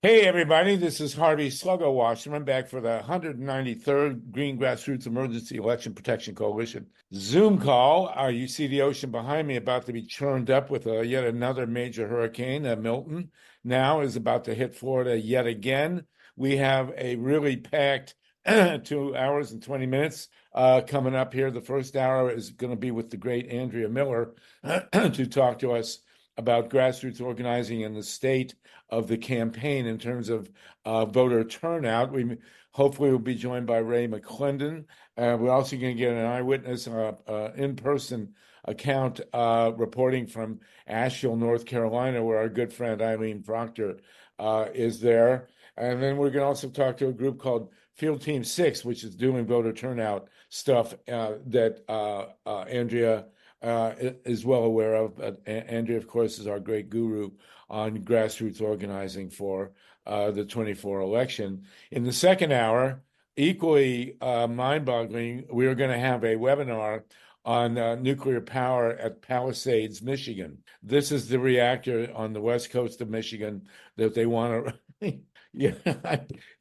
Hey, everybody, this is Harvey Sluggo Wasserman back for the 193rd Green Grassroots Emergency Election Protection Coalition Zoom call. You see the ocean behind me about to be churned up with yet another major hurricane. Milton now is about to hit Florida yet again. We have a really packed 2 hours and 20 minutes coming up here. The first hour is going to be with the great Andrea Miller to talk to us about grassroots organizing in the state of the campaign in terms of voter turnout. We hopefully will be joined by Ray McClendon. We're also going to get an eyewitness in-person account reporting from Asheville, North Carolina, where our good friend Eileen Proctor is there. And then we're going to also talk to a group called Field Team 6, which is doing voter turnout stuff that Andrea is well aware of. Andrea, of course, is our great guru on grassroots organizing for the 24 election. In the second hour, equally mind-boggling, we are going to have a webinar on nuclear power at Palisades, Michigan. This is the reactor on the west coast of Michigan that they want to... Yeah,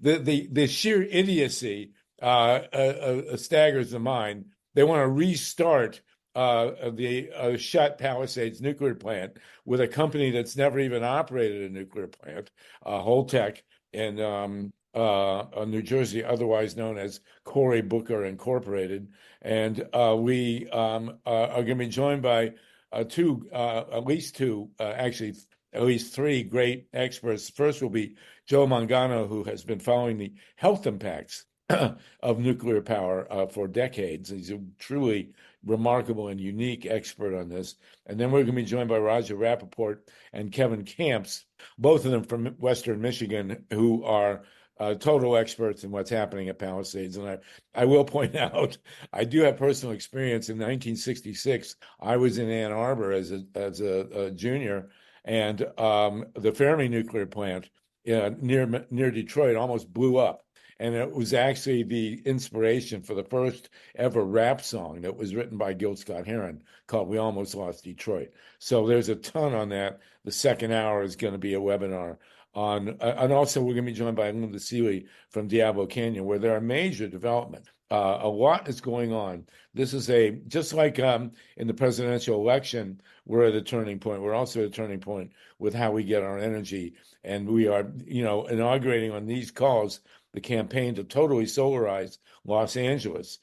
the sheer idiocy staggers the mind. They want to restart the shut Palisades nuclear plant with a company that's never even operated a nuclear plant, Holtec in New Jersey, otherwise known as Cory Booker Incorporated. And we are going to be joined by at least three great experts. First will be JOE Mangano, who has been following the health impacts of nuclear power for decades. He's a truly remarkable and unique expert on this. And then we're going to be joined by Roger Rapoport and Kevin Kamps, both of them from Western Michigan, who are total experts in what's happening at Palisades. And I will point out, I do have personal experience. In 1966, I was in Ann Arbor as a junior, and the Fermi nuclear plant near Detroit almost blew up. And it was actually the inspiration for the first ever rap song that was written by Gil Scott-Heron called "We Almost Lost Detroit." So there's a ton on that. The second hour is going to be a webinar on, and also we're going to be joined by Linda Seeley from Diablo Canyon, where there are major developments. A lot is going on. This is just like in the presidential election, we're at a turning point. We're also at a turning point with how we get our energy. And we are, inaugurating on these calls the campaign to totally solarize Los Angeles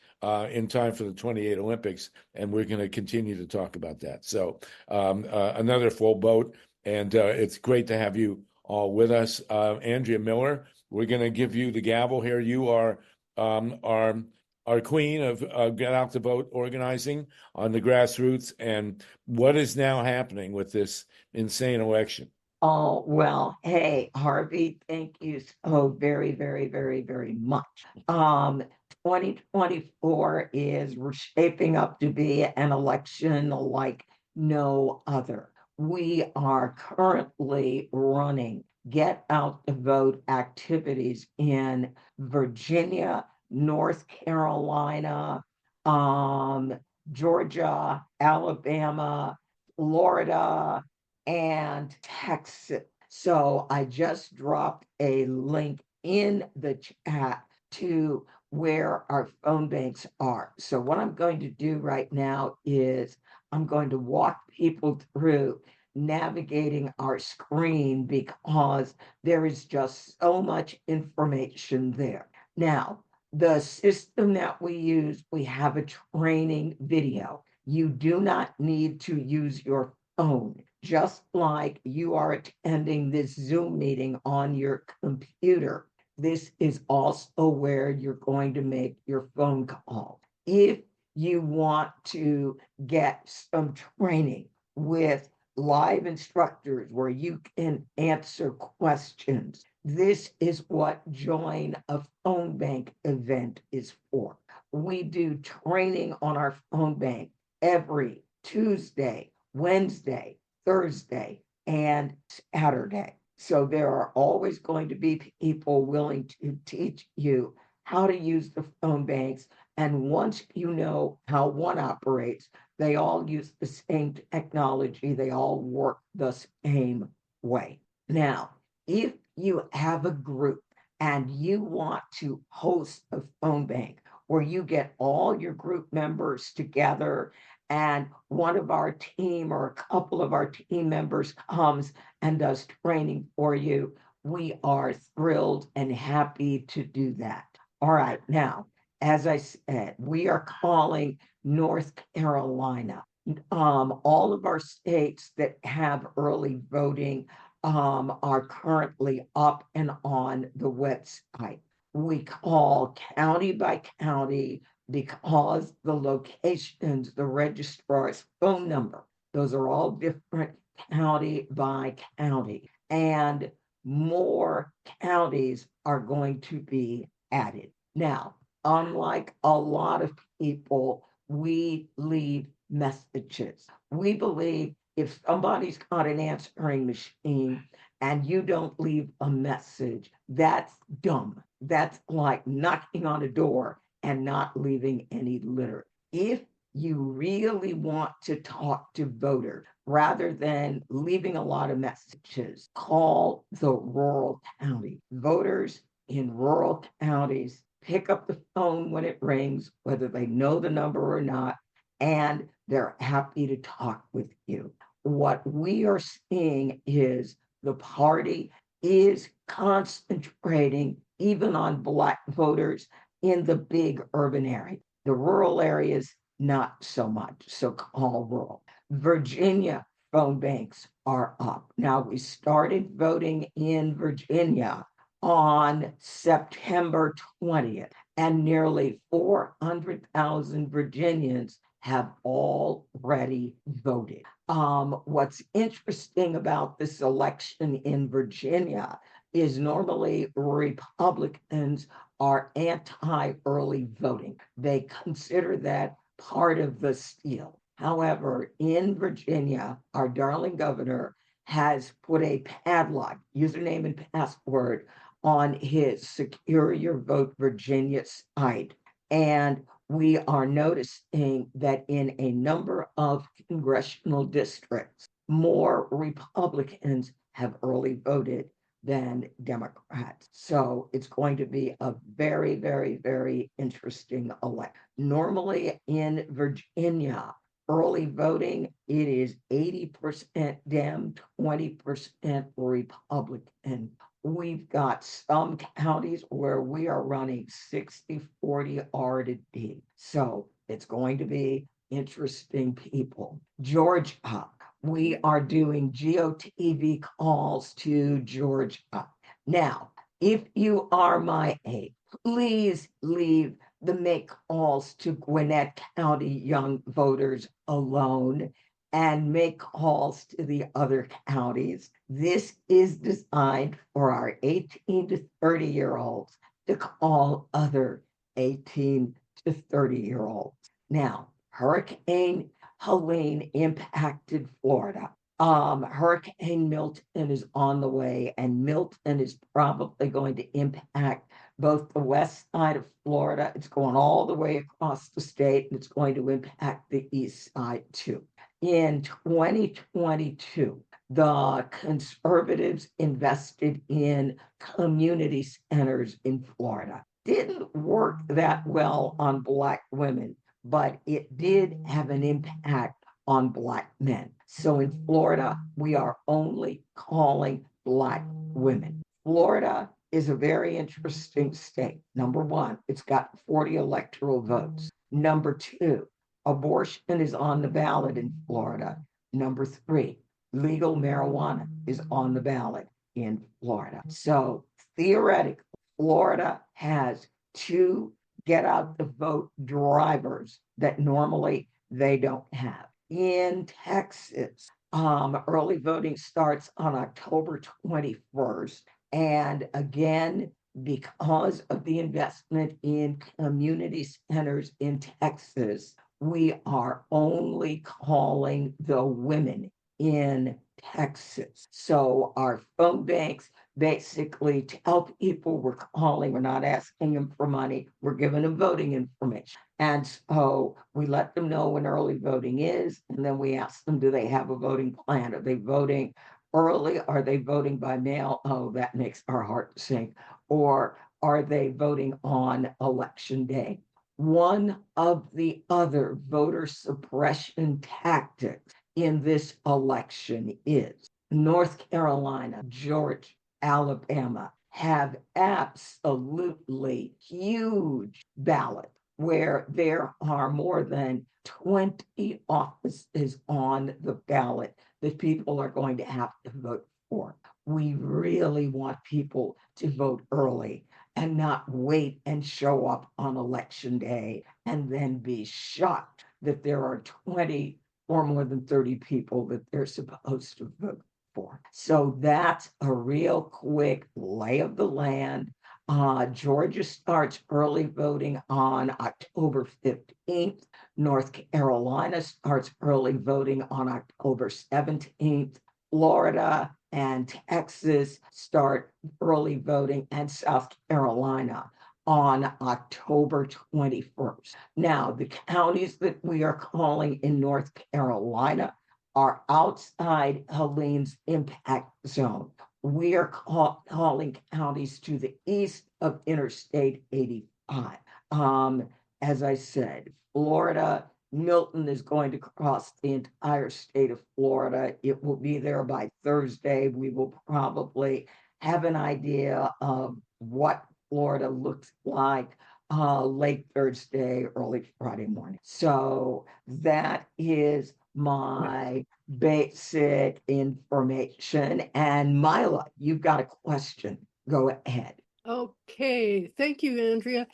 in time for the 28 Olympics. And we're going to continue to talk about that. So another full boat. And it's great to have you all with us. Andrea Miller, we're going to give you the gavel here. You are our queen of get out the vote organizing on the grassroots. And what is now happening with this insane election? Oh, well, hey, Harvey, thank you so very, very, very, very much. 2024 is shaping up to be an election like no other. We are currently running get out the vote activities in Virginia, North Carolina, Georgia, Alabama, Florida, and Texas. So I just dropped a link in the chat to where our phone banks are. So what I'm going to do right now is I'm going to walk people through navigating our screen because there is just so much information there. Now, the system that we use, we have a training video. You do not need to use your phone. Just like you are attending this Zoom meeting on your computer, this is also where you're going to make your phone call. If you want to get some training with live instructors where you can answer questions, this is what Join a Phone Bank event is for. We do training on our phone bank every Tuesday, Wednesday, Thursday, and Saturday. So there are always going to be people willing to teach you how to use the phone banks. And once you know how one operates, they all use the same technology. They all work the same way. Now, if you have a group and you want to host a phone bank where you get all your group members together and one of our team or a couple of our team members comes and does training for you, we are thrilled and happy to do that. All right, now, as I said, we are calling North Carolina. All of our states that have early voting are currently up and on the website. We call county by county because the locations, the registrar's phone number, those are all different county by county. And more counties are going to be added. Now, unlike a lot of people, we leave messages. We believe if somebody's got an answering machine and you don't leave a message, that's dumb. That's like knocking on a door and not leaving any litter. If you really want to talk to voters rather than leaving a lot of messages, call the rural county. Voters in rural counties pick up the phone when it rings, whether they know the number or not, and they're happy to talk with you. What we are seeing is the party is concentrating even on Black voters in the big urban area. The rural areas, not so much, so call rural. Virginia phone banks are up. Now, we started voting in Virginia on September 20th, and nearly 400,000 Virginians have already voted. What's interesting about this election in Virginia is normally Republicans are anti-early voting. They consider that part of the steal. However, in Virginia, our darling governor has put a padlock, username and password, on his Secure Your Vote Virginia site. And we are noticing that in a number of congressional districts, more Republicans have early voted than Democrats. So it's going to be a very, very, very interesting election. Normally in Virginia, early voting, it is 80% Dem, 20% Republican. We've got some counties where we are running 60-40 R to D. So it's going to be interesting, people. Georgia, we are doing GOTV calls to Georgia. Now, if you are my age, please leave the make calls to Gwinnett County young voters alone and make calls to the other counties. This is designed for our 18 to 30-year-olds to call other 18 to 30-year-olds. Now, Hurricane Helene impacted Florida. Hurricane Milton is on the way, and Milton is probably going to impact both the west side of Florida. It's going all the way across the state, and it's going to impact the east side too. In 2022, the conservatives invested in community centers in Florida. Didn't work that well on Black women, but it did have an impact on Black men. So in Florida, we are only calling Black women. Florida is a very interesting state. Number one, it's got 40 electoral votes. Number two, abortion is on the ballot in Florida. Number three, legal marijuana is on the ballot in Florida. So theoretically, Florida has two get out the vote drivers that normally they don't have. In Texas, early voting starts on October 21st. And again, because of the investment in community centers in Texas, we are only calling the women in Texas. So our phone banks basically tell people we're calling, we're not asking them for money, we're giving them voting information. And so we let them know when early voting is, and then we ask them, do they have a voting plan? Are they voting early? Are they voting by mail? Oh, that makes our heart sink. Or are they voting on election day? One of the other voter suppression tactics in this election is North Carolina, Georgia, Alabama have absolutely huge ballots where there are more than 20 offices on the ballot that people are going to have to vote for. We really want people to vote early and not wait and show up on election day and then be shocked that there are 20 or more than 30 people that they're supposed to vote for. So that's a real quick lay of the land. Georgia starts early voting on October 15th. North Carolina starts early voting on October 17th. Florida and Texas start early voting, and South Carolina on October 21st. Now, the counties that we are calling in North Carolina are outside Helene's impact zone. We are calling counties to the east of Interstate 85. As I said, Florida, Milton is going to cross the entire state of Florida. It will be there by Thursday. We will probably have an idea of what Florida looks like late Thursday, early Friday morning. So that is my basic information. And MYLA, you've got a question. Go ahead. Okay, thank you, Andrea.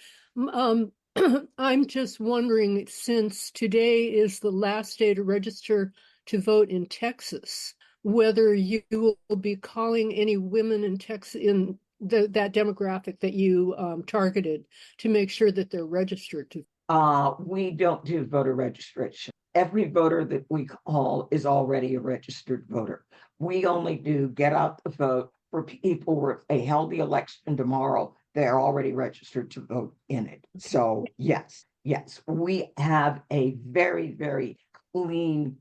I'm just wondering, since today is the last day to register to vote in Texas, whether you will be calling any women in Texas, in that demographic that you targeted, to make sure that they're registered to. We don't do voter registration. Every voter that we call is already a registered voter. We only do get out the vote for people where if they held the election tomorrow, they're already registered to vote in it. So yes, we have a very, very clean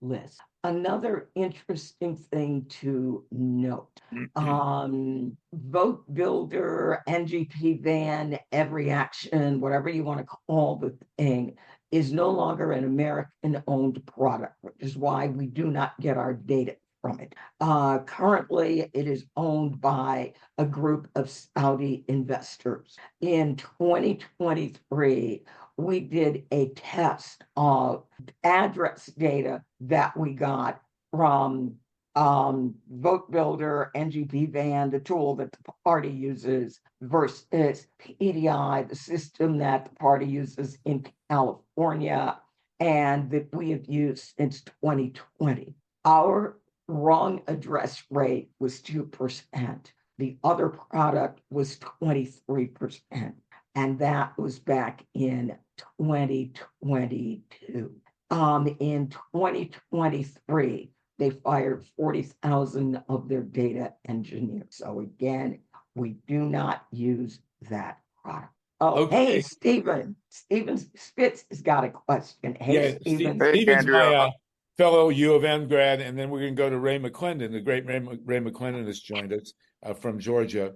list. Another interesting thing to note, Vote Builder, NGP Van, Every Action, whatever you want to call the thing, is no longer an American-owned product, which is why we do not get our data from it. Currently, it is owned by a group of Saudi investors. In 2023, we did a test of address data that we got from Vote Builder, NGP Van, the tool that the party uses, versus PDI, the system that the party uses in California and that we have used since 2020. Our wrong address rate was 2%. The other product was 23%. And that was back in 2022. In 2023, they fired 40,000 of their data engineers. So again, we do not use that product. Oh, Okay. Hey, Stephen SPITZ has got a question. Hey, Stephen. Hey, Stephen's Andrea. my fellow U of M grad, and then we're going to go to Ray McClendon. The great Ray McClendon has joined us from Georgia.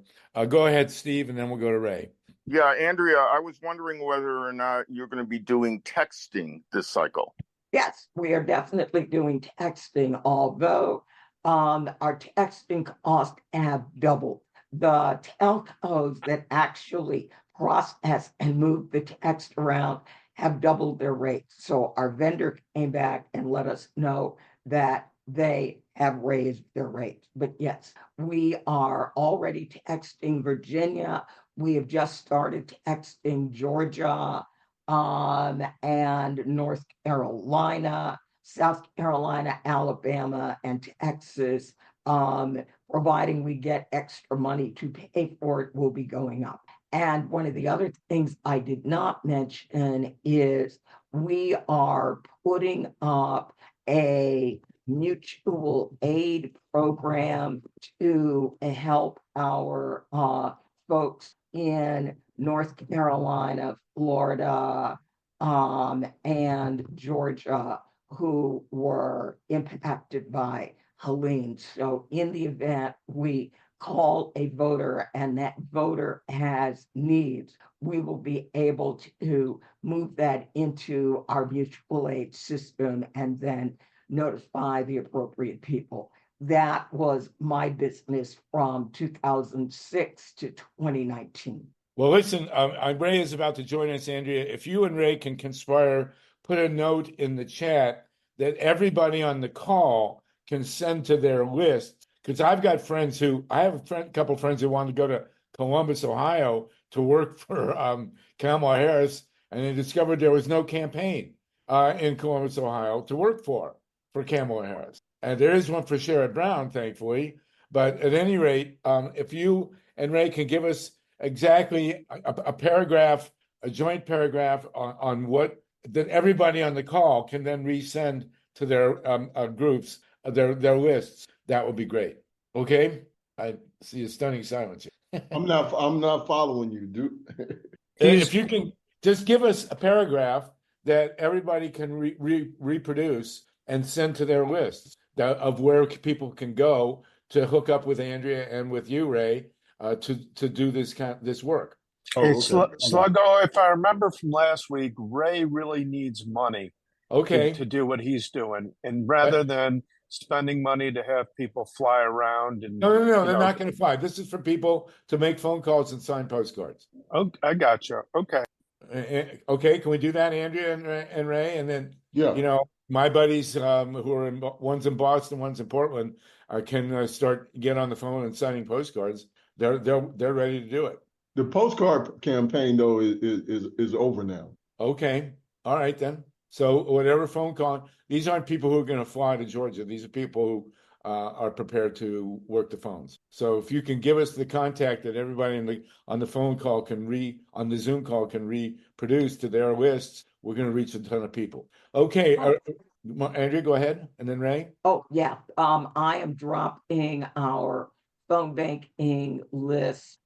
Go ahead, Steve, and then we'll go to Ray. Yeah, Andrea, I was wondering whether or not you're going to be doing texting this cycle. Yes, we are definitely doing texting, although our texting costs have doubled. The telcos that actually process and move the text around have doubled their rates. So our vendor came back and let us know that they have raised their rates. But yes, we are already texting Virginia. We have just started texting Georgia and North Carolina, South Carolina, Alabama, and Texas. Providing we get extra money to pay for it, will be going up. And one of the other things I did not mention is we are putting up a mutual aid program to help our folks in North Carolina, Florida, and Georgia who were impacted by Helene. So in the event we call a voter and that voter has needs, we will be able to move that into our mutual aid system and then notify the appropriate people. That was my business from 2006 to 2019. Well, listen, Ray is about to join us, Andrea. If you and Ray can conspire, put a note in the chat that everybody on the call can send to their list. Because I've got friends I have a couple friends who want to go to Columbus, Ohio to work for Kamala Harris, and they discovered there was no campaign in Columbus, Ohio to work for Kamala Harris. And there is one for Sherrod Brown, thankfully. But at any rate, if you and Ray can give us exactly a paragraph, a joint paragraph on what that everybody on the call can then resend to their groups, their lists, that would be great. Okay, I see a stunning silence here. I'm not following you, dude. If you can just give us a paragraph that everybody can reproduce and send to their lists of where people can go to hook up with Andrea and with you, Ray, to do this work. Oh, Hey, okay. Sluggo, if I remember from last week, Ray really needs money Okay. to do what he's doing. And rather than spending money to have people fly around and No, they're not going to fly. This is for people to make phone calls and sign postcards. Oh, I got you. Okay. Okay, can we do that, Andrea and Ray? And then, Yeah. my buddies who are one's in Boston, one's in Portland, can get on the phone and signing postcards. They're ready to do it. The postcard campaign though is over now. Okay, all right then. So whatever phone call, these aren't people who are going to fly to Georgia. These are people who are prepared to work the phones. So if you can give us the contact that everybody on the phone call on the Zoom call can reproduce to their lists, we're going to reach a ton of people. Okay, Andrea, go ahead, and then Ray. Oh yeah, I am dropping our phone banking list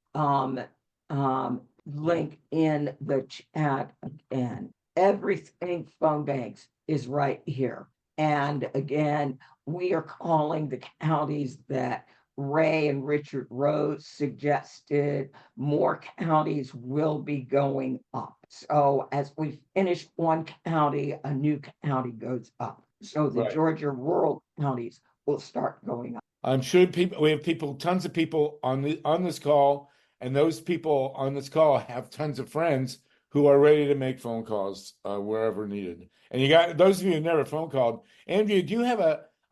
link in the chat again. Everything phone banks is right here. And again, we are calling the counties that Ray and Richard Rose suggested. More counties will be going up. So as we finish one county, a new county goes up. So the Georgia rural counties will start going up. I'm sure we have tons of people on this call, and those people on this call have tons of friends who are ready to make phone calls wherever needed. And you got those of you who never phone called. Andrea, do you have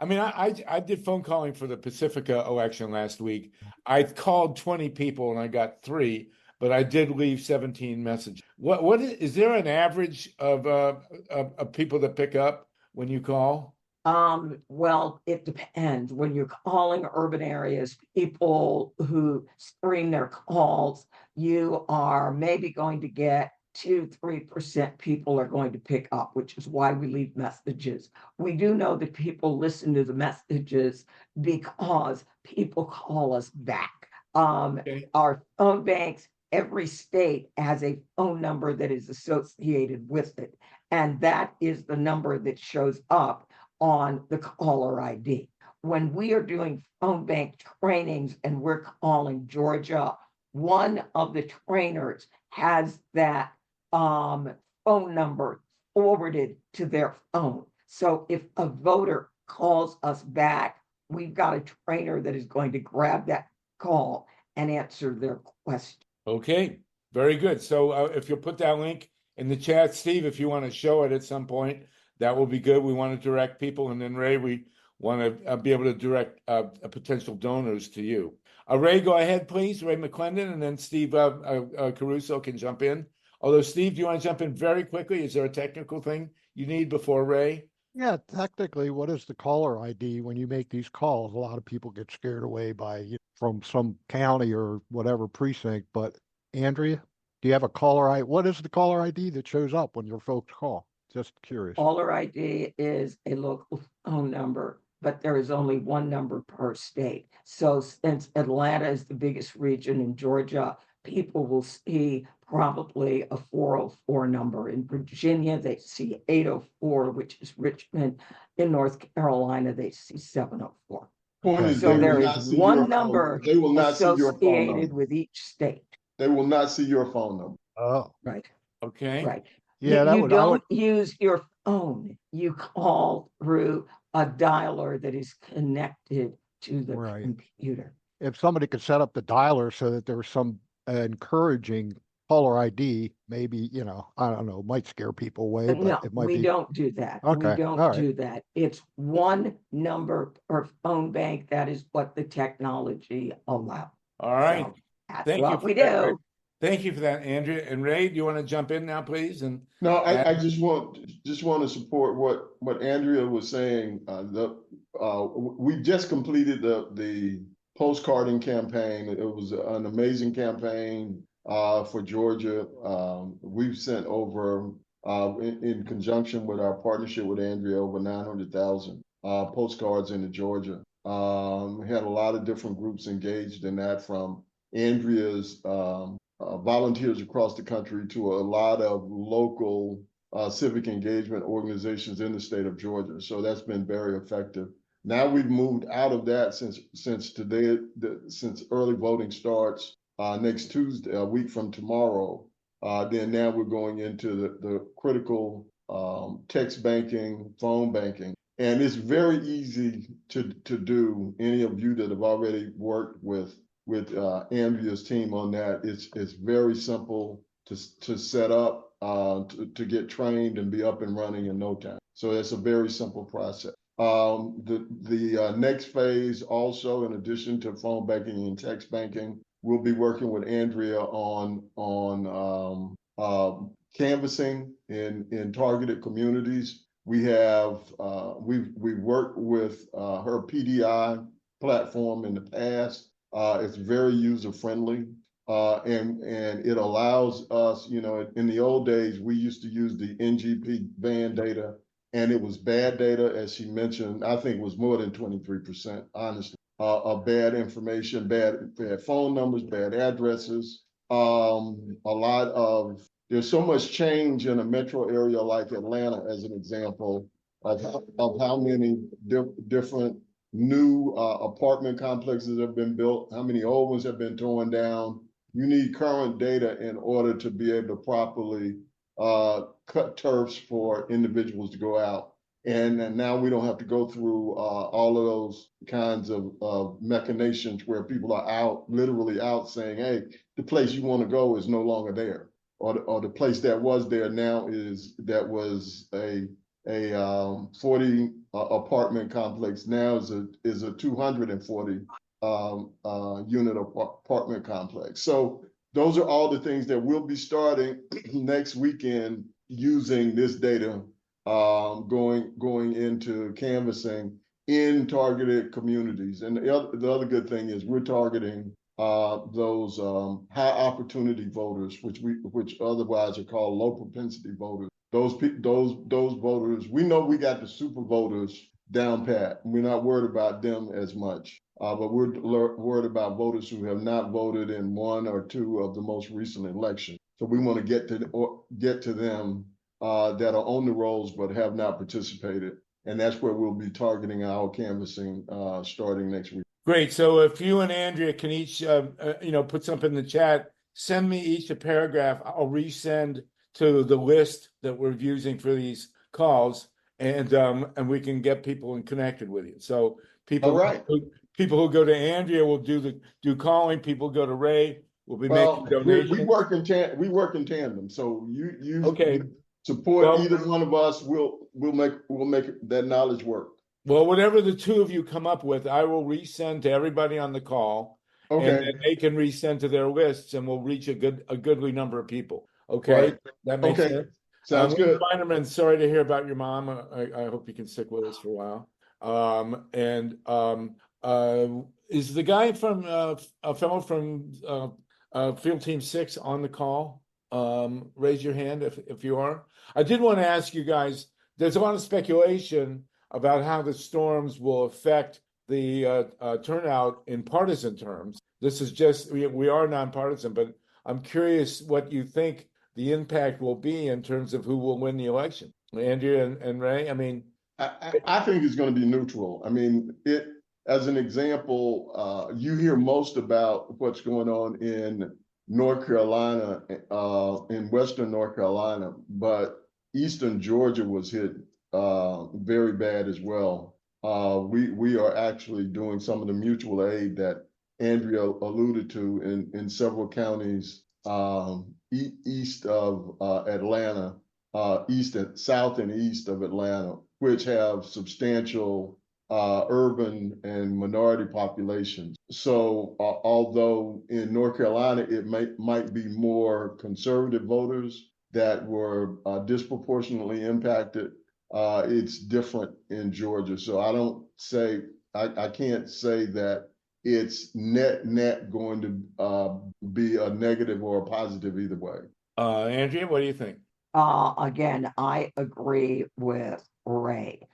I did phone calling for the Pacifica election last week. I called 20 people and I got 3, but I did leave 17 messages. What is there an average of people that pick up when you call? Well, it depends. When you're calling urban areas, people who screen their calls, you are maybe going to get 2-3% people are going to pick up, which is why we leave messages. We do know that people listen to the messages because people call us back. Our phone banks, every state has a phone number that is associated with it. And that is the number that shows up on the caller ID. When we are doing phone bank trainings and we're calling Georgia, one of the trainers has that phone number forwarded to their phone. So if a voter calls us back, we've got a trainer that is going to grab that call and answer their question. Okay, very good. So if you'll put that link in the chat, Steve, if you want to show it at some point, that will be good. We want to direct people, and then Ray, we want to be able to direct potential donors to you. Ray, go ahead, please. Ray McClendon, and then Steve Caruso can jump in. Although, Steve, do you want to jump in very quickly? Is there a technical thing you need before Ray? Yeah, technically, what is the caller ID when you make these calls? A lot of people get scared away by from some county or whatever precinct. But Andrea, do you have a caller ID? What is the caller ID that shows up when your folks call? Just curious. Caller ID is a local phone number, but there is only one number per state. So since Atlanta is the biggest region in Georgia, people will see probably a 404 number. In Virginia, they see 804, which is Richmond. In North Carolina, they see 704. Point is, So they there will is not see one your number phone. They will not see your phone associated number. with each state. They will not see your phone number. Oh, Right, Okay. right. yeah, that You would, I would, don't use your phone. You call through a dialer that is connected to the Right. computer. if somebody could set up the dialer so that there was some encouraging caller ID, maybe, I don't know, might scare people away, but No, it might we be. don't do that. Okay, We don't all right. do that. It's one number per phone bank. That is what the technology allows. All right. So that's Thank you what for we that, Ray. do. Thank you for that, Andrea. And Ray, do you want to jump in now, please? And No, I just want to support what Andrea was saying. We just completed the postcarding campaign. It was an amazing campaign for Georgia. We've sent over in conjunction with our partnership with Andrea over 900,000 postcards into Georgia. We had a lot of different groups engaged in that, from Andrea's volunteers across the country to a lot of local civic engagement organizations in the state of Georgia. So that's been very effective. Now we've moved out of that since today, since early voting starts next Tuesday, a week from tomorrow. Then now we're going into the critical text banking, phone banking. And it's very easy to do. Any of you that have already worked with Andrea's team on that, it's very simple to set up, to get trained and be up and running in no time. So it's a very simple process. The next phase also, in addition to phone banking and text banking, we'll be working with Andrea on canvassing in targeted communities. We've worked with her PDI platform in the past. It's very user friendly, and it allows us, in the old days, we used to use the NGP van data, and it was bad data, as she mentioned. I think it was more than 23%, honestly, of bad information, bad phone numbers, bad addresses. There's so much change in a metro area like Atlanta, as an example, of how many different new apartment complexes have been built, how many old ones have been torn down. You need current data in order to be able to properly cut turfs for individuals to go out. And now we don't have to go through all of those kinds of machinations where people are literally out saying, hey, the place you want to go is no longer there. Or the place that was there now was a 40 apartment complex, now is a 240 unit apartment complex. So those are all the things that we'll be starting next weekend, using this data, going into canvassing in targeted communities. And the other good thing is we're targeting those high opportunity voters, which otherwise are called low propensity voters. Those voters, we know we got the super voters down pat. We're not worried about them as much, but we're worried about voters who have not voted in one or two of the most recent elections. So we want to get to them that are on the rolls but have not participated, and that's where we'll be targeting our canvassing starting next week. great. So if you and Andrea can each, put something in the chat, send me each a paragraph. I'll resend to the list that we're using for these calls, and we can get people connected with you. So people, all right. People who go to Andrea will do calling. People go to Ray will be making donations. We work in tandem. So you okay. Support either one of us. We'll make that knowledge work. Well, whatever the two of you come up with, I will resend to everybody on the call. Okay. And then they can resend to their lists, and we'll reach a goodly number of people. Okay. Right. That makes sense. Sounds good. Feinerman, sorry to hear about your mom. I hope you can stick with us for a while. Is the guy from a fellow from Field Team 6 on the call? Raise your hand if you are. I did want to ask you guys, there's a lot of speculation about how the storms will affect the turnout in partisan terms. This is just, we are nonpartisan, but I'm curious what you think the impact will be in terms of who will win the election. Andrea and Ray, I mean, I think it's going to be neutral. I mean, as an example, you hear most about what's going on in North Carolina, in Western North Carolina, but Eastern Georgia was hit very bad as well. We are actually doing some of the mutual aid that Andrea alluded to in several counties east of Atlanta, south and east of Atlanta, which have substantial urban and minority populations. So although in North Carolina, it might be more conservative voters that were disproportionately impacted, it's different in Georgia. So I can't say that it's net going to be a negative or a positive either way. Andrea, what do you think? Again, I agree with Ray.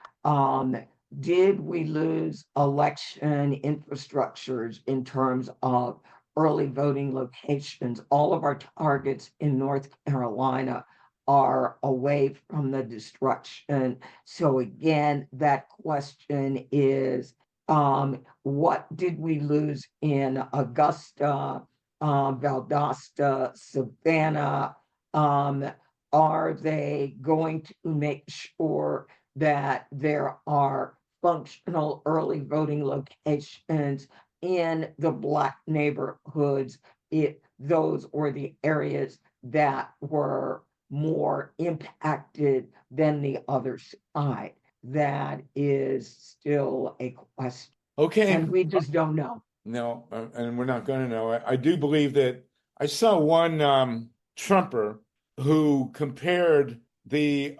Did we lose election infrastructures in terms of early voting locations? All of our targets in North Carolina are away from the destruction. So again, that question is, what did we lose in Augusta, Valdosta, Savannah? Are they going to make sure that there are functional early voting locations in the Black neighborhoods? Those were the areas that were more impacted than the other side. That is still a question. Okay. And we just don't know. No, and we're not going to know. I do believe that I saw one Trumper who compared the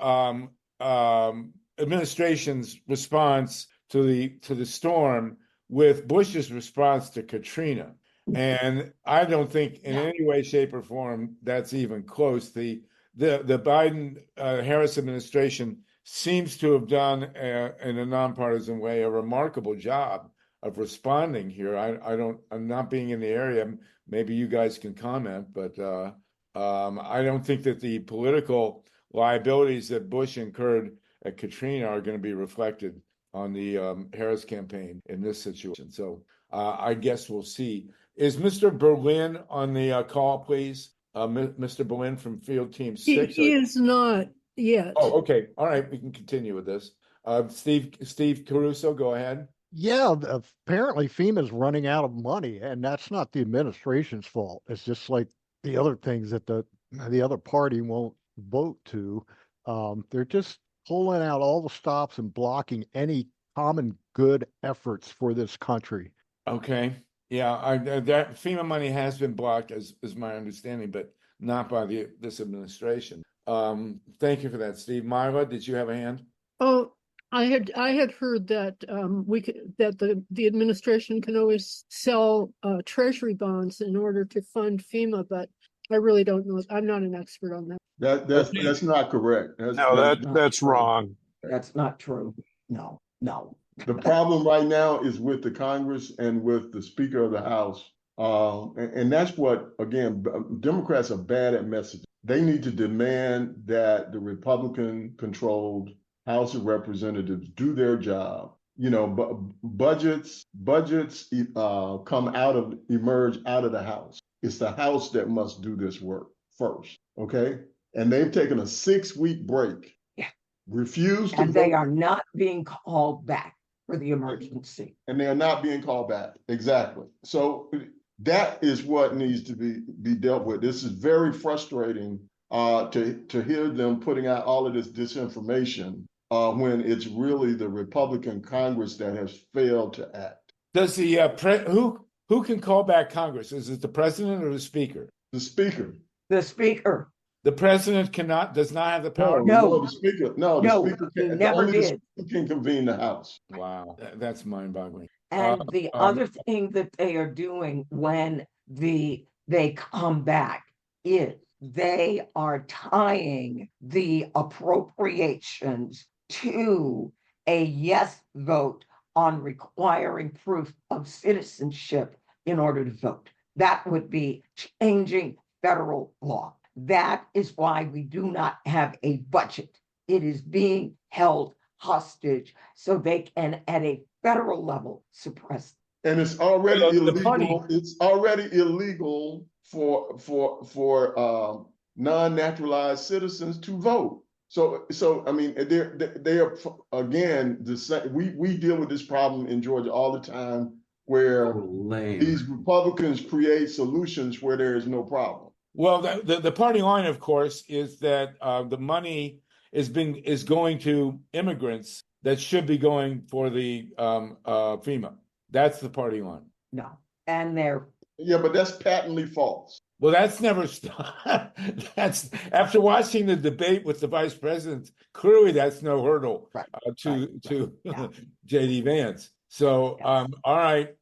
administration's response to the storm with Bush's response to Katrina. And I don't think in any way, shape, or form that's even close. The Biden Harris administration seems to have done in a nonpartisan way a remarkable job of responding here. I'm not being in the area. Maybe you guys can comment, but I don't think that the political liabilities that Bush incurred at Katrina are going to be reflected on the Harris campaign in this situation. So I guess we'll see. Is Mr. Berlin on the call, please? Mr. Berlin from Field Team 6. He is not yet. Oh, okay. All right. We can continue with this. Steve Caruso, go ahead. Yeah, apparently FEMA's running out of money, and that's not the administration's fault. It's just like the other things that the other party won't vote to. They're just pulling out all the stops and blocking any common good efforts for this country. Okay. Yeah, that FEMA money has been blocked, is my understanding, but not by this administration. Thank you for that, Steve. Myla, did you have a hand? Oh, I had heard that the administration can always sell treasury bonds in order to fund FEMA, but I really don't know. I'm not an expert on that. That's not correct. That's wrong. That's not true. No. The problem right now is with the Congress and with the Speaker of the House. And that's what, again, Democrats are bad at messaging. They need to demand that the Republican-controlled House of Representatives do their job. You know, budgets emerge out of the House. It's the House that must do this work first, okay? And they've taken a 6-week break. Yeah. Refused to and they are not being called back for the emergency. And they are not being called back. Exactly. So that is what needs to be dealt with. This is very frustrating to hear them putting out all of this disinformation when it's really the Republican Congress that has failed to act. Does the who can call back Congress? Is it the president or the speaker? The speaker. The speaker. The president does not have the power. No, the speaker. No, the speaker can, never only did. The speaker can convene the House. Wow, that's mind-boggling. And the other thing that they are doing when they come back is they are tying the appropriations to a yes vote on requiring proof of citizenship in order to vote. That would be changing federal law. That is why we do not have a budget. It is being held hostage so they can, at a federal level suppressed. And it's already Well, the illegal. money- It's already illegal for non-naturalized citizens to vote. So I mean, they are again the same. We deal with this problem in Georgia all the time, where these Republicans create solutions where there is no problem. Well, the party line, of course, is that the money is going to immigrants that should be going for the FEMA. That's the party line. No, and they're Yeah, but that's patently false. Well, that's never stopped. That's after watching the debate with the vice president. Clearly, that's no hurdle to Yeah. J.D. Vance. So, Yes. all right,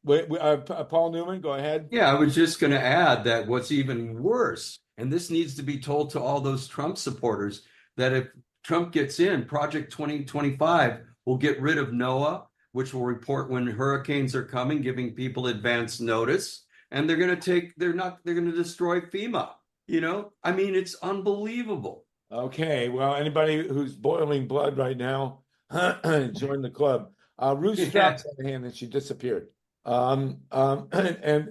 Paul Newman, go ahead. Yeah, I was just going to add that what's even worse, and this needs to be told to all those Trump supporters, that if Trump gets in, Project 2025 will get rid of NOAA, which will report when hurricanes are coming, giving people advance notice. And they're going to destroy FEMA. I mean, it's unbelievable. Okay, well, anybody who's boiling blood right now, join the club. Ruth Strauss had a hand and she disappeared. And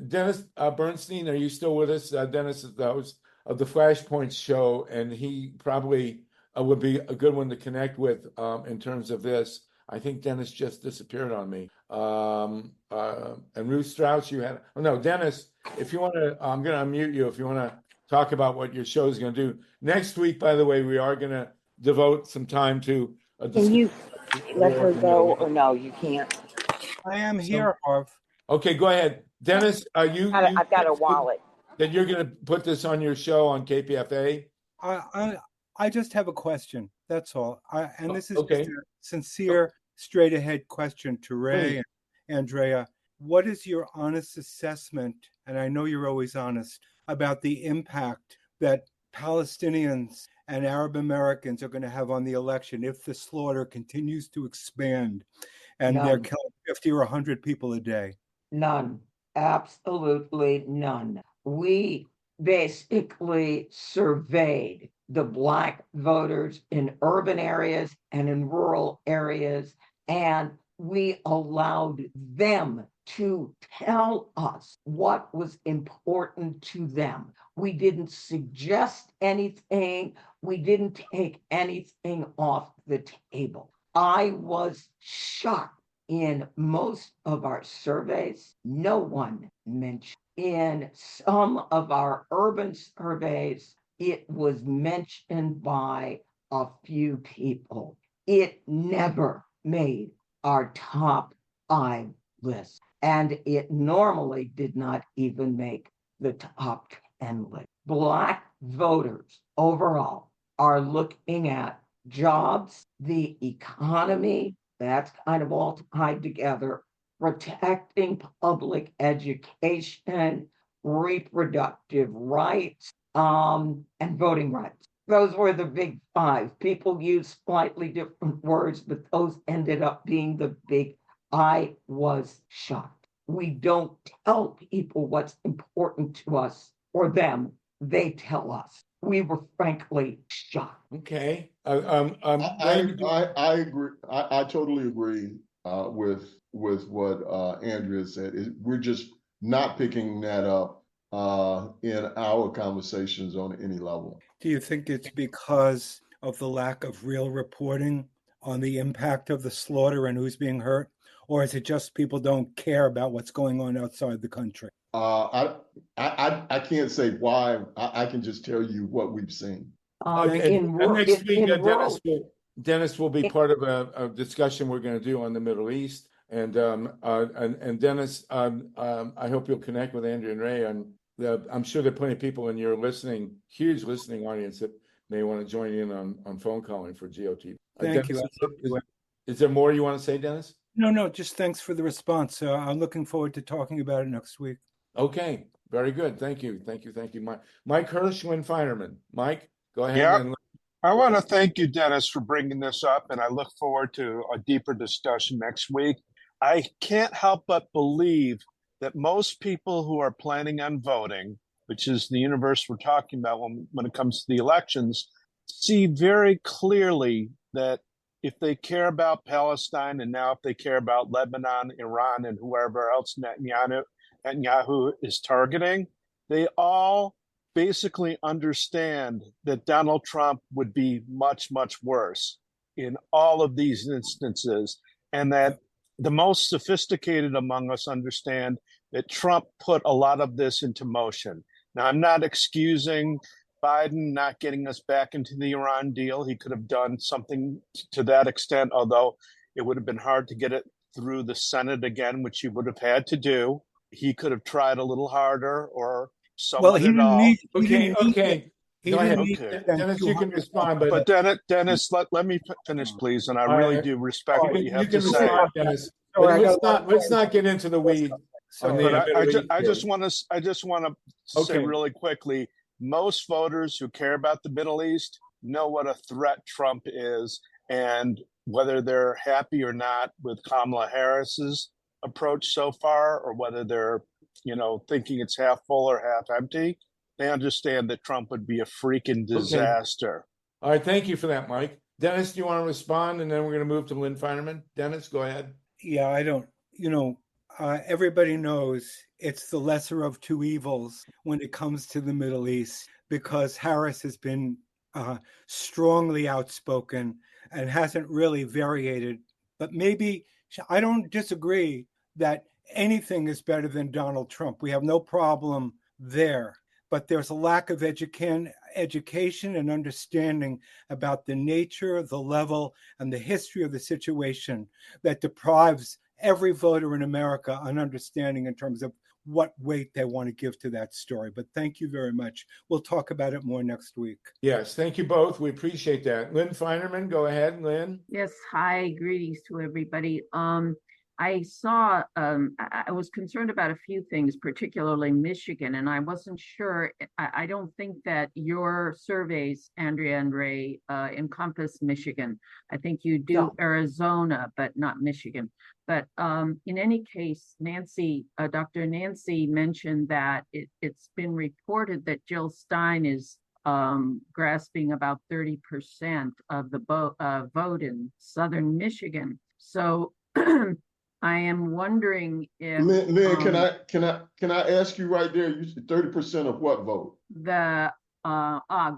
Dennis Bernstein, are you still with us? Dennis is the host of the Flashpoint show, and he probably would be a good one to connect with in terms of this. I think Dennis just disappeared on me. And Ruth Strauss, Dennis, if you want to, I'm going to unmute you if you want to talk about what your show is going to do. Next week, by the way, we are going to devote some time to a Can you let her go, or no, you can't? I am here, Harv. Okay, go ahead. Dennis, I've got a wallet. That you're going to put this on your show on KPFA? I just have a question. That's all. And this is okay. just a sincere, straight ahead question to Ray and Andrea. What is your honest assessment, and I know you're always honest, about the impact that Palestinians and Arab Americans are going to have on the election if the slaughter continues to expand and they're killing 50 or 100 people a day? None. Absolutely none. We basically surveyed the Black voters in urban areas and in rural areas, and we allowed them to tell us what was important to them. We didn't suggest anything. We didn't take anything off the table. I was shocked. In most of our surveys, no one mentioned. In some of our urban surveys, it was mentioned by a few people. It never made our top 5 list, and it normally did not even make the top 10 list. Black voters overall are looking at jobs, the economy, that's kind of all tied together, protecting public education, reproductive rights, and voting rights. Those were the big 5. People use slightly different words, but those ended up being the big. I was shocked. We don't tell people what's important to us or them. They tell us. We were frankly shocked. Okay. I agree. I totally agree with what Andrea said. We're just not picking that up in our conversations on any level. Do you think it's because of the lack of real reporting on the impact of the slaughter and who's being hurt? Or is it just people don't care about what's going on outside the country? I can't say why. I can just tell you what we've seen. Next week, Dennis will be part of a discussion we're going to do on the Middle East. And Dennis, I hope you'll connect with Andrea and Ray. I'm sure there are plenty of people in your huge listening audience that may want to join in on phone calling for GOT. Thank Dennis, you. Is there more you want to say, Dennis? No, just thanks for the response. I'm looking forward to talking about it next week. Okay, very good. Thank you, Mike Hirschman Feinerman. Mike, go ahead. Yeah. I want to thank you, Dennis, for bringing this up, and I look forward to a deeper discussion next week. I can't help but believe that most people who are planning on voting, which is the universe we're talking about when it comes to the elections, see very clearly that if they care about Palestine, and now if they care about Lebanon, Iran, and whoever else Netanyahu is targeting, they all basically understand that Donald Trump would be much, much worse in all of these instances, and that the most sophisticated among us understand that Trump put a lot of this into motion. Now, I'm not excusing Biden not getting us back into the Iran deal. He could have done something to that extent, although it would have been hard to get it through the Senate again, which he would have had to do. He could have tried a little harder or someone at all. Okay. He Go ahead. didn't need Okay. to spend Dennis, you can 200 respond, But Dennis, let me finish, please. And I All really right. do respect what you You have can to say. respond, Dennis. Sorry, I But got let's not get into the weeds on the But Middle East I just here. want to say Okay. really quickly, most voters who care about the Middle East know what a threat Trump is, and whether they're happy or not with Kamala Harris's approach so far, or whether they're, thinking it's half full or half empty, they understand that Trump would be a freaking disaster. All right. Thank you for that, Mike. Dennis, do you want to respond? And then we're going to move to Lynn Feinerman. Dennis, go ahead. Yeah, I don't, everybody knows it's the lesser of two evils when it comes to the Middle East, because Harris has been strongly outspoken and hasn't really variated. But maybe I don't disagree that anything is better than Donald Trump. We have no problem there. But there's a lack of education and understanding about the nature, the level, and the history of the situation that deprives every voter in America an understanding in terms of what weight they want to give to that story. But thank you very much. We'll talk about it more next week. Yes, thank you both. We appreciate that. Lynn Feinerman, go ahead, Lynn. Yes, hi, greetings to everybody. I saw, I was concerned about a few things, particularly Michigan, and I wasn't sure. I don't think that your surveys, Andrea and Ray, encompass Michigan. I think you do No. Arizona, but not Michigan. But in any case, Dr. Nancy mentioned that it's been reported that Jill Stein is grasping about 30% of the vote in southern Michigan. So I am wondering if Lynn, can I ask you right there? You said 30% of what vote?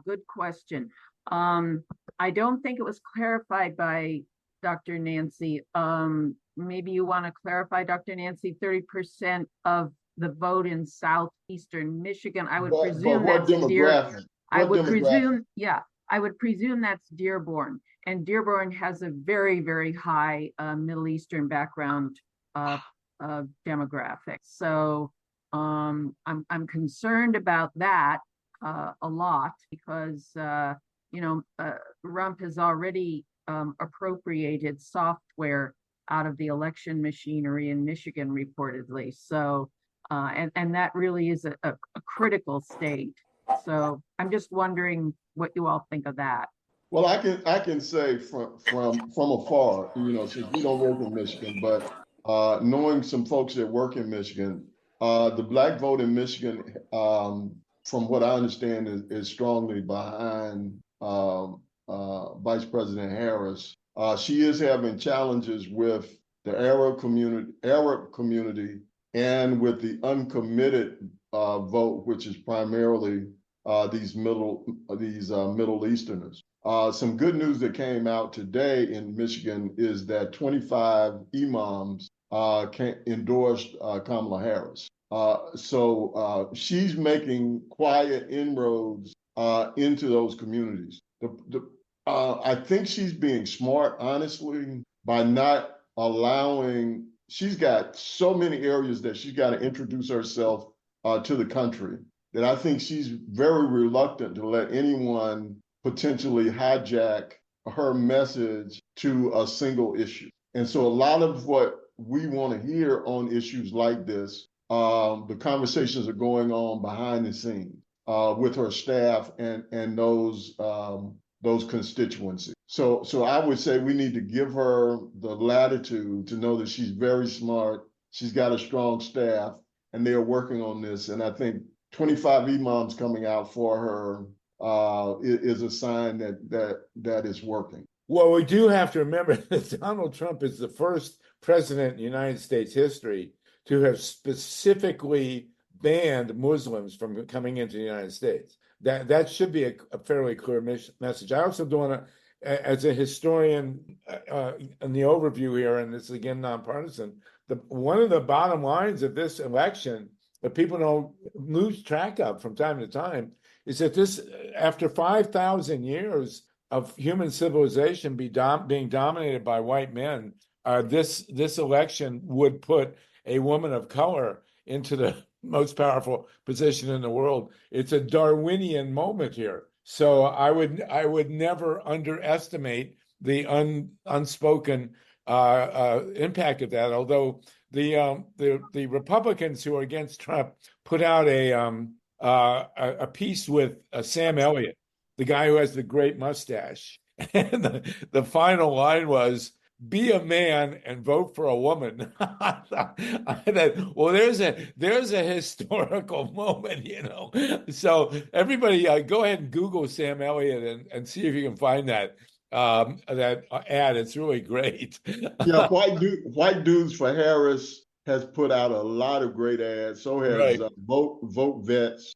Good question. I don't think it was clarified by Dr. Nancy. Maybe you want to clarify, Dr. Nancy, 30% of the vote in southeastern Michigan. I would presume what that's demographic? I would presume that's Dearborn. And Dearborn has a very, very high Middle Eastern background demographic. So I'm concerned about that a lot because Rump has already appropriated software out of the election machinery in Michigan reportedly. So and that really is a critical state. So I'm just wondering what you all think of that. Well, I can say from afar, since we don't work in Michigan, but knowing some folks that work in Michigan, the Black vote in Michigan, from what I understand, is strongly behind Vice President Harris. She is having challenges with the Arab community, and with the uncommitted vote, which is primarily these Middle Easterners. Some good news that came out today in Michigan is that 25 imams endorsed Kamala Harris. So she's making quiet inroads into those communities. I think she's being smart, honestly, by not allowing. She's got so many areas that she's got to introduce herself to the country that I think she's very reluctant to let anyone potentially hijack her message to a single issue. And so a lot of what we want to hear on issues like this, the conversations are going on behind the scenes with her staff and those constituencies. So I would say we need to give her the latitude to know that she's very smart. She's got a strong staff, and they're working on this. And I think 25 imams coming out for her is a sign that is working. Well, we do have to remember that Donald Trump is the first president in United States history to have specifically banned Muslims from coming into the United States. That should be a fairly clear message. I also don't want to, as a historian, in the overview here, and this is again nonpartisan, one of the bottom lines of this election that people don't lose track of from time to time is that this, after 5,000 years of human civilization being dominated by white men, this election would put a woman of color into the most powerful position in the world. It's a Darwinian moment here. So I would never underestimate the unspoken impact of that. Although the Republicans who are against Trump put out a piece with Sam Elliott, the guy who has the great mustache, and the final line was, "Be a man and vote for a woman." Well, there's a historical moment, you know. So everybody, go ahead and Google Sam Elliott and see if you can find that ad. It's really great. Yeah, White Dudes for Harris has put out a lot of great ads. So has Vote Vets,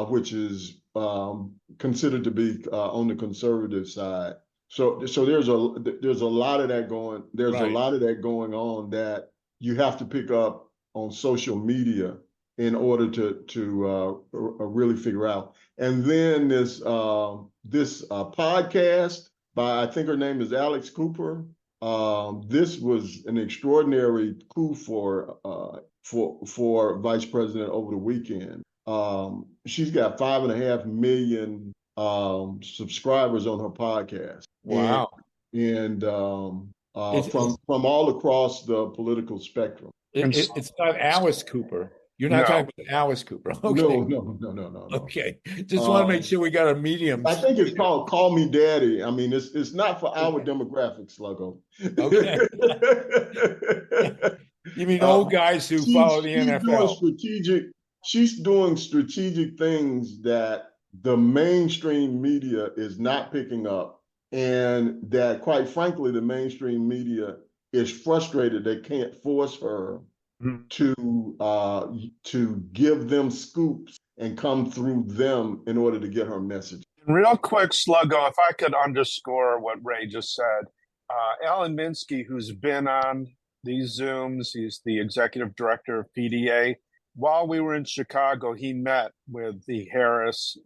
which is considered to be on the conservative side. So there's a lot of that going. There's a lot of that going on that you have to pick up on social media in order to really figure out. And then this podcast by, I think her name is Alex Cooper. This was an extraordinary coup for Vice President over the weekend. She's got 5.5 million subscribers on her podcast. Wow. And from all across the political spectrum. It's not Alice Cooper. You're not talking about Alice Cooper. Okay. No. Okay. Just want to make sure we got a medium. I think it's called Call Me Daddy. I mean, it's not for our demographic, Sluggo. Okay. You mean old guys who follow the NFL? She's doing strategic things that the mainstream media is not picking up, and that, quite frankly, the mainstream media is frustrated they can't force her to give them scoops and come through them in order to get her message. Real quick, Sluggo, if I could underscore what Ray just said. Alan Minsky, who's been on these Zooms, he's the executive director of PDA. While we were in Chicago, he met with the Harris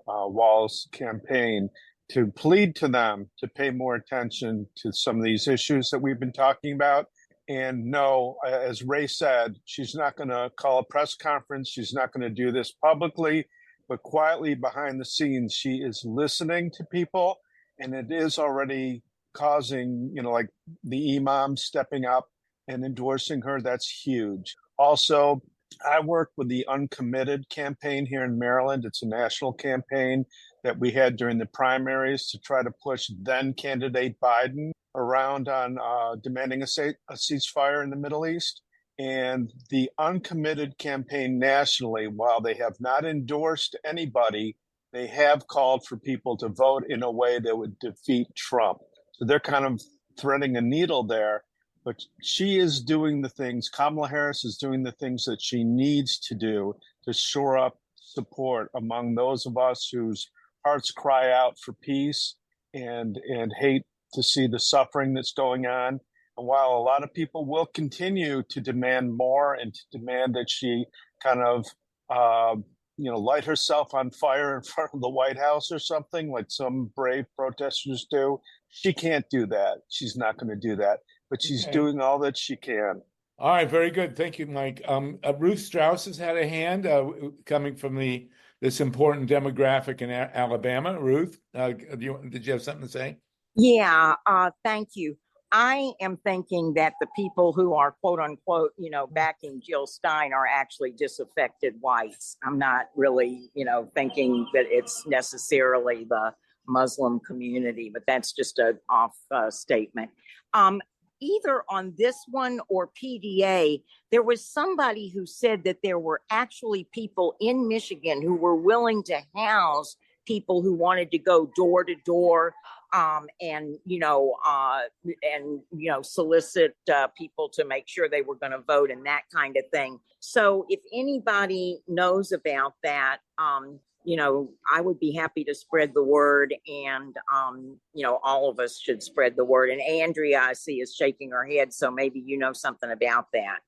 Walz campaign to plead to them to pay more attention to some of these issues that we've been talking about. And no, as Ray said, she's not going to call a press conference. She's not going to do this publicly, but quietly behind the scenes, she is listening to people. And it is already causing, like the imam stepping up and endorsing her. That's huge. Also, I work with the Uncommitted campaign here in Maryland. It's a national campaign that we had during the primaries to try to push then candidate Biden around on demanding a ceasefire in the Middle East. And the Uncommitted campaign nationally, while they have not endorsed anybody, they have called for people to vote in a way that would defeat Trump. So they're kind of threading a needle there. But she is doing the things, Kamala Harris is doing the things that she needs to do to shore up support among those of us whose hearts cry out for peace and hate to see the suffering that's going on. And while a lot of people will continue to demand more and to demand that she kind of, light herself on fire in front of the White House or something like some brave protesters do, she can't do that. She's not going to do that. But she's doing all that she can. All right, very good. Thank you, Mike. Ruth Strauss has had a hand coming from this important demographic in Alabama. Ruth, did you have something to say? Yeah, thank you. I am thinking that the people who are quote unquote, backing Jill Stein are actually disaffected whites. I'm not really, thinking that it's necessarily the Muslim community, but that's just an off statement. Either on this one or PDA, there was somebody who said that there were actually people in Michigan who were willing to house people who wanted to go door to door and solicit people to make sure they were going to vote and that kind of thing. So if anybody knows about that, I would be happy to spread the word, and all of us should spread the word. And Andrea, I see, is shaking her head, so maybe you know something about that.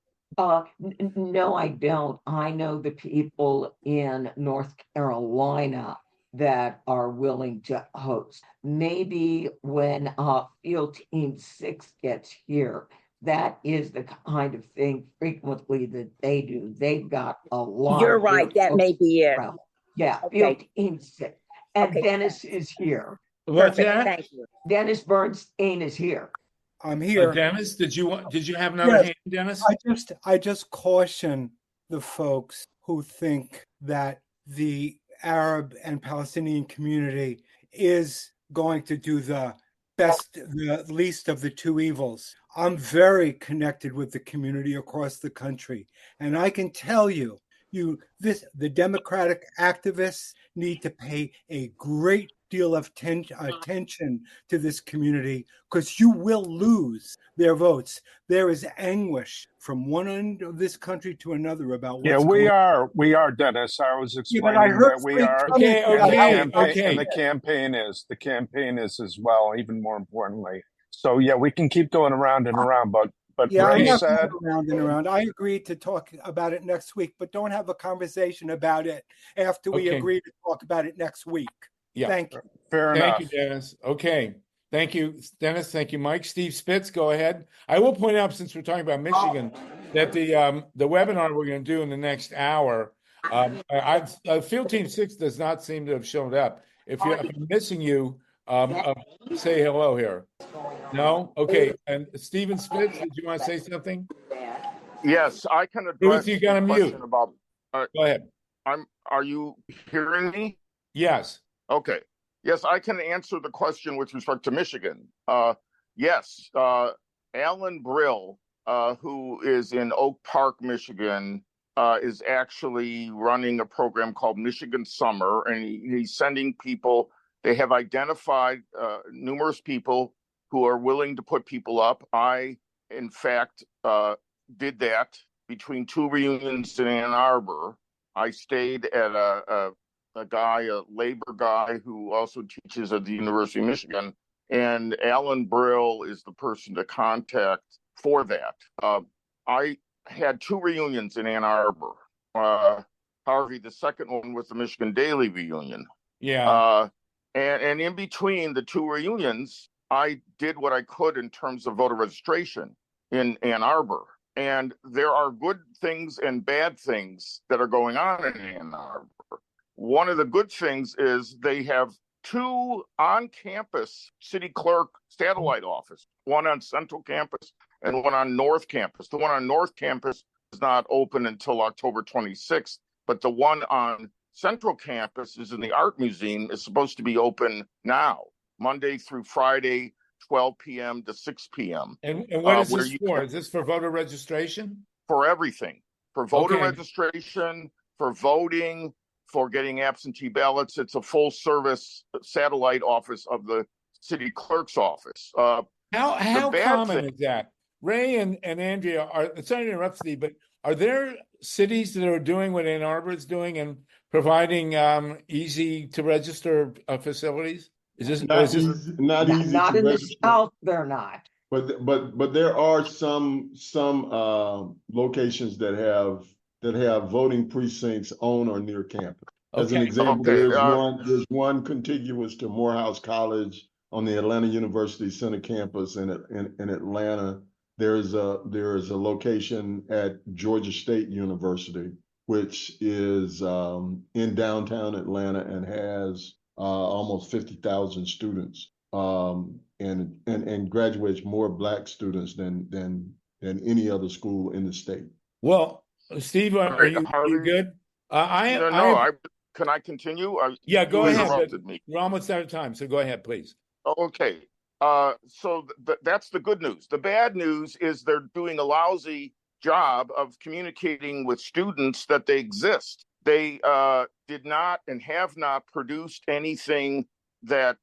No, I don't. I know the people in North Carolina that are willing to host. Maybe when Field Team 6 gets here, that is the kind of thing frequently that they do. They've got a lot. You're right. That may be it. Yeah, Okay. Field Team 6. And Okay. Dennis is here. What's Perfect. that? Thank you. Dennis Bernstein is here. I'm here. Dennis, did you have another Yes. hand, Dennis? I just caution the folks who think that the Arab and Palestinian community is going to do the least of the two evils. I'm very connected with the community across the country, and I can tell you, the Democratic activists need to pay a great deal of attention to this community, because you will lose their votes. There is anguish from one end of this country to another about what's we going are, Dennis. I was explaining I heard that we are. Okay, And the campaign is as well, even more importantly. So yeah, we can keep going around and around, but Yeah, Ray I'm not said, going around and around. I agreed to talk about it next week, but don't have a conversation about it after we agree to talk about it next week. Yeah. Thank you. Fair enough. Thank you, Dennis. Okay. Thank you, Dennis. Thank you, Mike. Steve Spitz, go ahead. I will point out, since we're talking about Michigan, that the webinar we're going to do in the next hour, Field Team 6 does not seem to have shown up. If I'm missing you, say hello here. No? Okay. And Steven Spitz, did you want to say something? Yes, I can address Ruth, you got to the mute. question about. Go ahead. Are you hearing me? Yes. Okay. Yes, I can answer the question with respect to Michigan. Yes, Alan Brill, who is in Oak Park, Michigan, is actually running a program called Michigan Summer, and he's sending people. They have identified numerous people who are willing to put people up. I, in fact, did that between two reunions in Ann Arbor. I stayed at a labor guy who also teaches at the University of Michigan, and Alan Brill is the person to contact for that. I had two reunions in Ann Arbor. Harvey, the second one was the Michigan Daily reunion. Yeah. And in between the two reunions, I did what I could in terms of voter registration in Ann Arbor. And there are good things and bad things that are going on in Ann Arbor. One of the good things is they have two on-campus city clerk satellite offices, one on Central Campus and one on North Campus. The one on North Campus is not open until October 26th, but the one on Central Campus is in the Art Museum, is supposed to be open now, Monday through Friday, 12 p.m. to 6 p.m. And what is this for? Is this for voter registration? For everything. For voter registration, for voting, for getting absentee ballots. It's a full service satellite office of the city clerk's office. How common is that? Ray and Andrea, sorry to interrupt, Steve, but are there cities that are doing what Ann Arbor is doing and providing easy to register facilities? Is this not easy not to in the register? South? They're not. But there are some locations that have voting precincts on or near campus. As an example, there's one contiguous to Morehouse College on the Atlanta University Center campus in Atlanta. There's a location at Georgia State University, which is in downtown Atlanta and has almost 50,000 students, and graduates more Black students than any other school in the state. Well, Steve, are you good? Can I continue? Yeah, go ahead. Interrupted me. We're almost out of time, so go ahead, please. Okay. So that's the good news. The bad news is they're doing a lousy job of communicating with students that they exist. They did not and have not produced anything that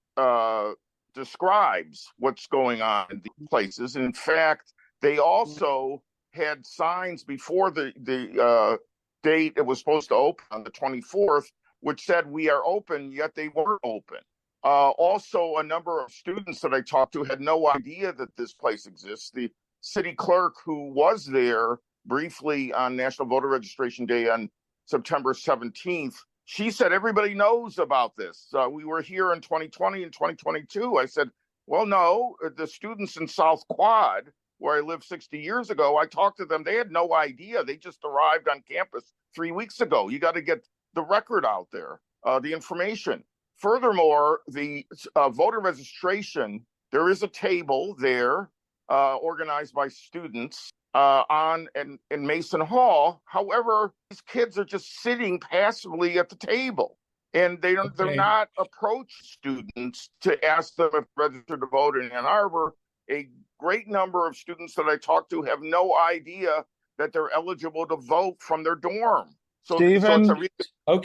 describes what's going on in these places. And in fact, they also had signs before the date it was supposed to open on the 24th, which said we are open, yet they weren't open. Also, a number of students that I talked to had no idea that this place exists. The city clerk who was there briefly on National Voter Registration Day on September 17th, she said, everybody knows about this. We were here in 2020 and 2022. I said, well, no, the students in South Quad, where I lived 60 years ago, I talked to them. They had no idea. They just arrived on campus 3 weeks ago. You got to get the record out there, the information. Furthermore, the voter registration, there is a table there organized by students in Mason Hall. However, these kids are just sitting passively at the table, and they're not approach students to ask them if they're registered to vote in Ann Arbor. A great number of students that I talk to have no idea that they're eligible to vote from their dorm. So, Stephen, so it's a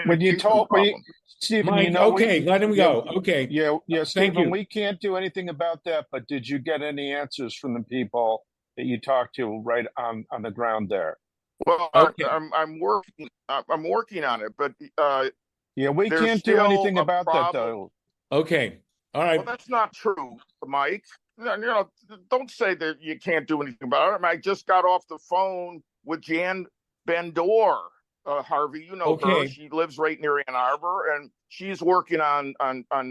when you talk, Stephen, Mike, let him go. Okay. Yeah, Stephen, we can't do anything about that, but did you get any answers from the people that you talked to right on the ground there? Well, okay. I'm working on it, but yeah, we can't do anything about that though. Okay. All right. Well, that's not true, Mike. Don't say that you can't do anything about it. I mean, I just got off the phone with Jan Bendor, Harvey. You know her. She lives right near Ann Arbor, and she's working on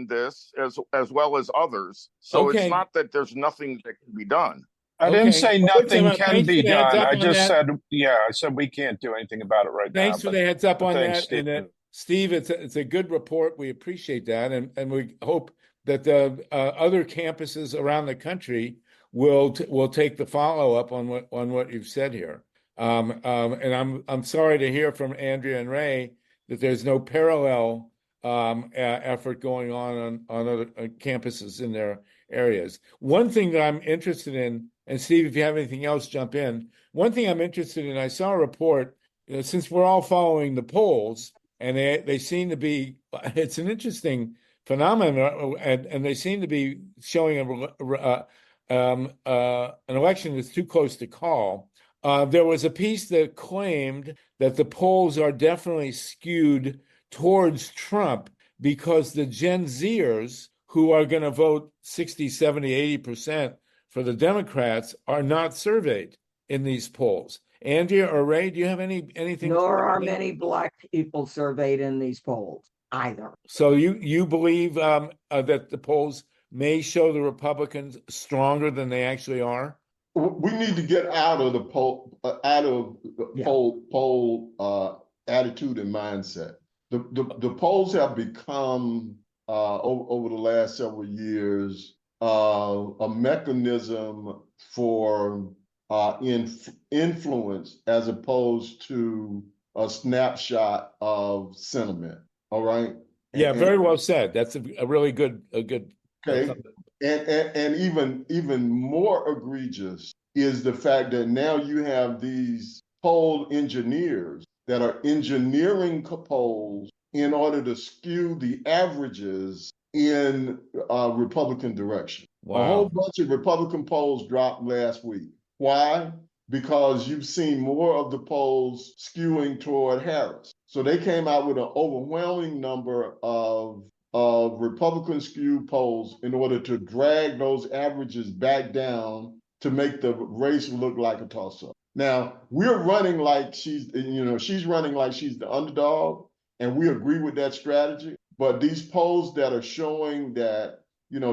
this as well as others. So it's not that there's nothing that can be done. I didn't say nothing can be done. I just said, I said we can't do anything about it right now. Thanks for the heads up on that. Steve. And Steve, it's a good report. We appreciate that, and we hope that the other campuses around the country will take the follow up on what you've said here. And I'm sorry to hear from Andrea and Ray that there's no parallel effort going on other campuses in their areas. One thing that I'm interested in, and Steve, if you have anything else, jump in. One thing I'm interested in, I saw a report, since we're all following the polls, and they seem to be, it's an interesting phenomenon, and they seem to be showing an election that's too close to call. There was a piece that claimed that the polls are definitely skewed towards Trump because the Gen Zers who are going to vote 60, 70, 80% for the Democrats are not surveyed in these polls. Andrea or Ray, do you have anything? Nor are many Black people surveyed in these polls either. So you believe that the polls may show the Republicans stronger than they actually are? We need to get out of the poll attitude and mindset. The polls have become over the last several years a mechanism for influence as opposed to a snapshot of sentiment. All right. Yeah, very well said. That's a really good. Okay. And even more egregious is the fact that now you have these poll engineers that are engineering polls in order to skew the averages in Republican direction. Wow. A whole bunch of Republican polls dropped last week. Why? Because you've seen more of the polls skewing toward Harris. So they came out with an overwhelming number of Republican skewed polls in order to drag those averages back down to make the race look like a toss-up. Now, we're running like she's running like she's the underdog, and we agree with that strategy. But these polls that are showing that,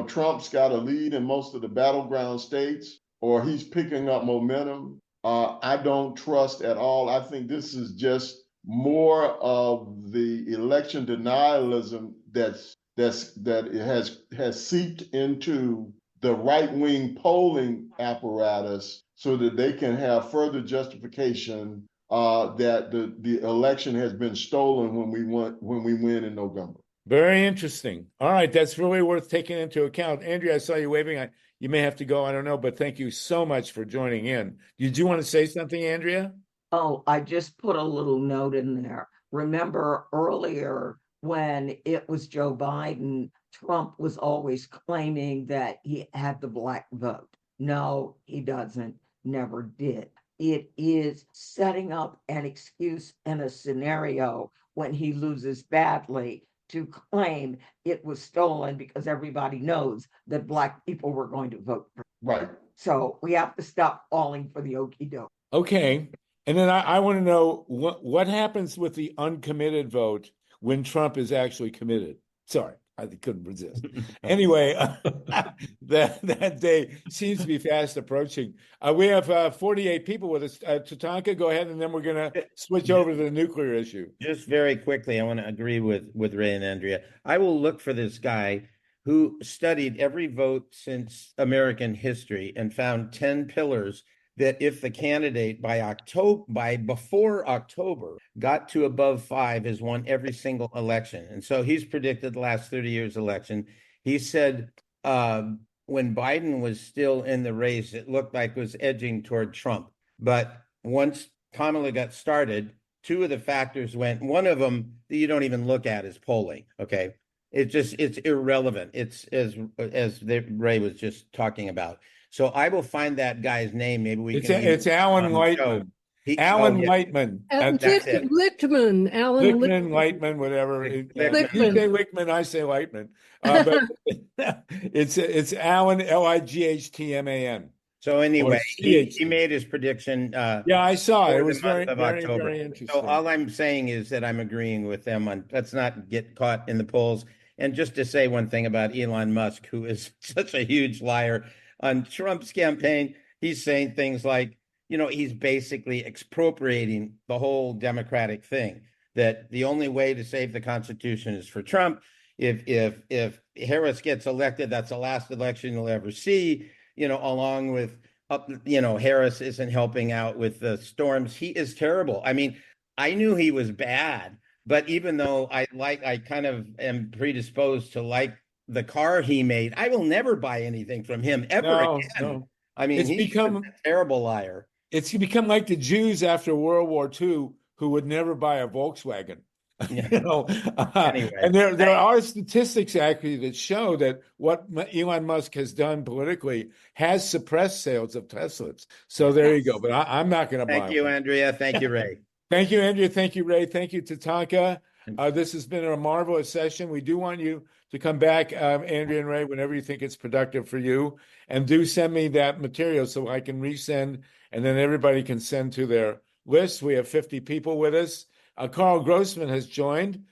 Trump's got a lead in most of the battleground states, or he's picking up momentum, I don't trust at all. I think this is just more of the election denialism that has seeped into the right-wing polling apparatus so that they can have further justification that the election has been stolen when we win in November. Very interesting. All right, that's really worth taking into account. Andrea, I saw you waving. You may have to go, I don't know, but thank you so much for joining in. Did you want to say something, Andrea? Oh, I just put a little note in there. Remember earlier when it was Joe Biden, Trump was always claiming that he had the black vote. No, he doesn't, never did. It is setting up an excuse and a scenario when he loses badly to claim it was stolen because everybody knows that black people were going to vote for him. Right. So we have to stop falling for the okie doke. Okay. And then I want to know what happens with the uncommitted vote when Trump is actually committed. Sorry, I couldn't resist. Anyway, that day seems to be fast approaching. We have 48 people with us. TATANKA, go ahead, and then we're going to switch over to the nuclear issue. Just very quickly, I want to agree with Ray and Andrea. I will look for this guy who studied every vote since American history and found 10 pillars that if the candidate by before October got to above 5 has won every single election. And so he's predicted the last 30 years election. He said when Biden was still in the race, it looked like it was edging toward Trump. But once Kamala got started, 2 of the factors went. One of them that you don't even look at is polling. Okay. It's irrelevant. It's as Ray was just talking about. So I will find that guy's name. Maybe we can. It's Alan Lichtman. Alan Lichtman. Lichtman. Alan Lichtman, Lichtman, whatever. Lichtman. You say Lichtman, I say Lichtman. But it's Alan, Lightman. So anyway, he made his prediction. Yeah, I saw it. It was very interesting. So all I'm saying is that I'm agreeing with them on let's not get caught in the polls. And just to say one thing about Elon Musk, who is such a huge liar. On Trump's campaign, he's saying things like, he's basically expropriating the whole Democratic thing, that the only way to save the Constitution is for Trump. If Harris gets elected, that's the last election you'll ever see, along with, Harris isn't helping out with the storms. He is terrible. I mean, I knew he was bad, but even though I kind of am predisposed to like the car he made, I will never buy anything from him ever again. No. I mean, he's become a terrible liar. It's become like the Jews after World War II who would never buy a Volkswagen. Yeah. Anyway, and there are statistics actually that show that what Elon Musk has done politically has suppressed sales of Teslas. So there you go. But I'm not going to buy. Thank you, Andrea. Thank you, Ray. Thank you, Andrea. Thank you, Ray. Thank you, TATANKA. This has been a marvelous session. We do want you to come back, Andrea and Ray, whenever you think it's productive for you. And do send me that material so I can resend, and then everybody can send to their list. We have 50 people with us. Carl Grossman has joined.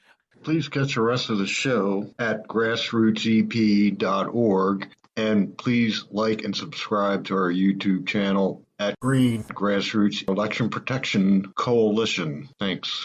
Please catch the rest of the show at grassrootsep.org. And please like and subscribe to our YouTube channel at Green Grassroots Election Protection Coalition. Thanks.